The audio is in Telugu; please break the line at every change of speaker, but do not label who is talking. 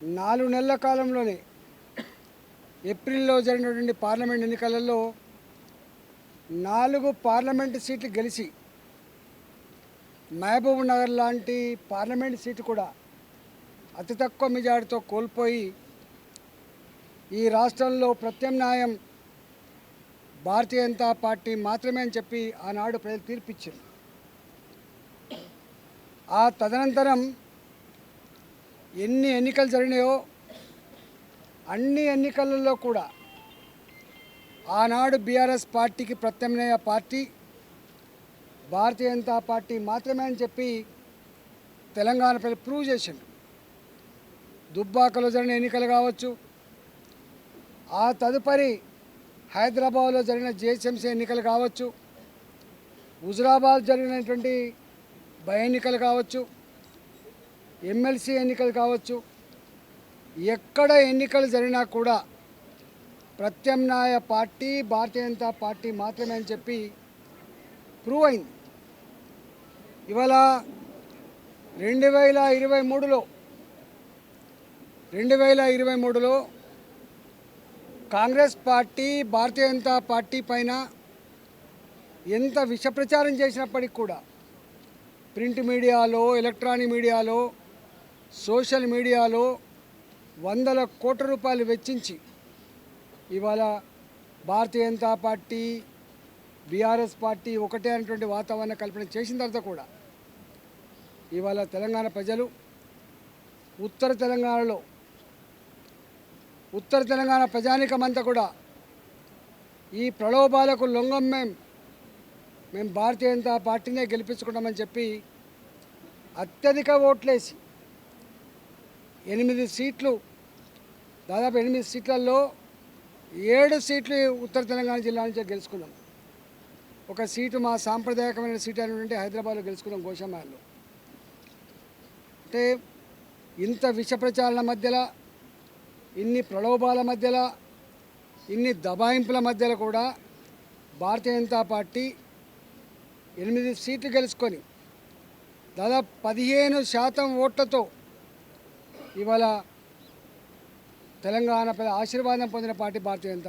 4 నెలల కాలంలోనే ఏప్రిల్లో జరిగినటువంటి పార్లమెంట్ ఎన్నికలలో 4 పార్లమెంటు సీట్లు గెలిచి మహబూబ్ నగర్ లాంటి పార్లమెంట్ సీటు కూడా అతి తక్కువ మెజార్టీతో కోల్పోయి ఈ రాష్ట్రంలో ప్రత్యామ్నాయం భారతీయ జనతా పార్టీ మాత్రమే అని చెప్పి ఆనాడు ప్రజలు తీర్పిచ్చారు. ఆ తదనంతరం ఎన్ని ఎన్నికలు జరిగినాయో అన్ని ఎన్నికలలో కూడా ఆనాడు బీఆర్ఎస్ పార్టీకి ప్రత్యామ్నాయ పార్టీ భారతీయ జనతా పార్టీ మాత్రమే అని చెప్పి తెలంగాణ ప్రజలు ప్రూవ్ చేసిండు. దుబ్బాకలో జరిగిన ఎన్నికలు కావచ్చు, ఆ తదుపరి హైదరాబాద్లో జరిగిన జిహెచ్ఎంసీ ఎన్నికలు కావచ్చు, హుజురాబాద్ జరిగినటువంటి బై ఎన్నికలు కావచ్చు, ఎమ్మెల్సీ ఎన్నికలు కావచ్చు, ఎక్కడ ఎన్నికలు జరిగినా కూడా ప్రత్యామ్నాయ పార్టీ భారతీయ జనతా పార్టీ మాత్రమే అని చెప్పి ప్రూవ్ అయింది. ఇవాళ 2023లో కాంగ్రెస్ పార్టీ భారతీయ జనతా పార్టీ పైన ఎంత విషప్రచారం చేసినప్పటికీ కూడా ప్రింట్ మీడియాలో, ఎలక్ట్రానిక్ మీడియాలో, సోషల్ మీడియాలో వందల కోట్ల రూపాయలు వెచ్చించి ఇవాళ Bharatiya Janata party BRS party ఒకటే అనేటువంటి వాతావరణ కల్పన చేసిన తర్వాత కూడా ఇవాళ తెలంగాణ ప్రజలు ఉత్తర తెలంగాణ ప్రజానీకమంతా కూడా ఈ ప్రలోభాలకు లొంగం మేము భారతీయ జనతా పార్టీనే గెలిపించుకుంటామని చెప్పి అత్యధిక ఓట్లేసి 8 సీట్లు, దాదాపు 8 సీట్లలో 7 సీట్లు ఉత్తర తెలంగాణ జిల్లా నుంచి గెలుచుకున్నాం. ఒక సీటు మా సాంప్రదాయకమైన సీటు అయినటువంటి హైదరాబాద్లో గెలుచుకున్నాం, గోషామాల్లో. అంటే ఇంత విష ప్రచారాల మధ్యలో, ఇన్ని ప్రలోభాల మధ్యలో, ఇన్ని దబాయింపుల మధ్యలో కూడా భారతీయ జనతా పార్టీ 8 సీట్లు గెలుచుకొని దాదాపు 15% ఓట్లతో ఇవాళ తెలంగాణ ఆశీర్వాదం పొందిన పార్టీ భారతీయ జనతా